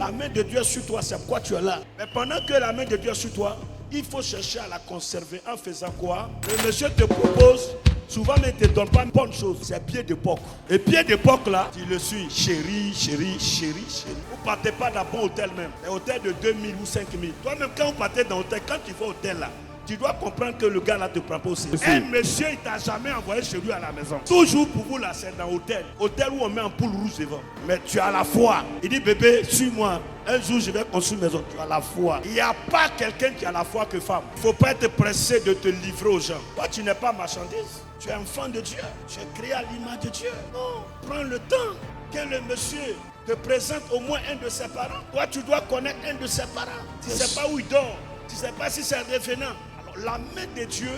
La main de Dieu est sur toi, c'est pourquoi tu es là. Mais pendant que la main de Dieu est sur toi, il faut chercher à la conserver en faisant quoi? Le monsieur te propose, souvent mais il ne te donne pas une bonne chose. C'est pied d'époque. Et pied d'époque là, tu le suis, chérie, chérie, chérie, chérie. Vous ne partez pas d'un bon hôtel même. Un hôtel de 2000 ou 5000. Toi-même, quand vous partez dans l'hôtel, quand tu vas au hôtel là, tu dois comprendre que le gars là te prend pas au sérieux. Un monsieur, il t'a jamais envoyé chez lui à la maison. Toujours pour vous là, c'est dans l'hôtel. Hôtel où on met un poule rouge devant. Mais tu as la foi. Il dit, bébé, suis-moi. Un jour, je vais construire une maison. Tu as la foi. Il n'y a pas quelqu'un qui a la foi que femme. Il ne faut pas être pressé de te livrer aux gens. Toi, tu n'es pas marchandise. Tu es enfant de Dieu. Tu es créé à l'image de Dieu. Non, prends le temps que le monsieur te présente au moins un de ses parents. Toi, tu dois connaître un de ses parents. Tu ne sais pas où il dort. Tu ne sais pas si c'est un revenant. La main de Dieu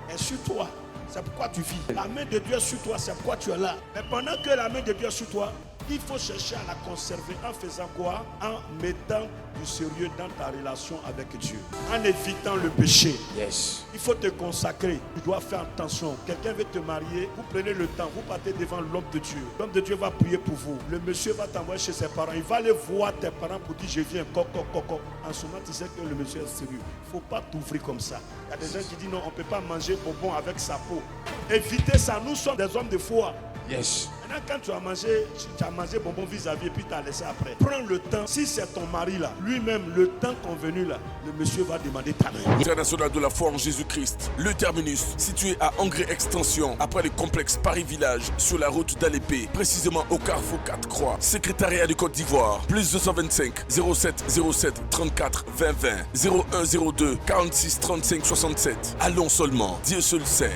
est sur toi. C'est pourquoi tu vis. La main de Dieu est sur toi. C'est pourquoi tu es là. Mais pendant que la main de Dieu est sur toi, il faut chercher à la conserver en faisant quoi? En mettant du sérieux dans ta relation avec Dieu. En évitant le péché. Yes. Il faut te consacrer. Tu dois faire attention. Quelqu'un veut te marier. Vous prenez le temps. Vous partez devant l'homme de Dieu. L'homme de Dieu va prier pour vous. Le monsieur va t'envoyer chez ses parents. Il va aller voir tes parents pour dire je viens. Coco. En ce moment, tu sais que le monsieur est sérieux. Il ne faut pas t'ouvrir comme ça. Il y a des gens qui disent non, on ne peut pas manger bonbon avec sa peau. Évitez ça. Nous sommes des hommes de foi. Yes. Maintenant, quand tu as mangé bonbon vis-à-vis et puis tu as laissé après. Prends le temps. Si c'est ton mari là, lui-même, le temps convenu là, le monsieur va demander ta main. International de la foi en Jésus-Christ. Le terminus, situé à Angré Extension, après le complexe Paris-Village, sur la route d'Alépé, précisément au carrefour 4 Croix. Secrétariat de Côte d'Ivoire, plus 225 07 07 34 20 20 01 02 46 35 67. Allons seulement, Dieu seul sait.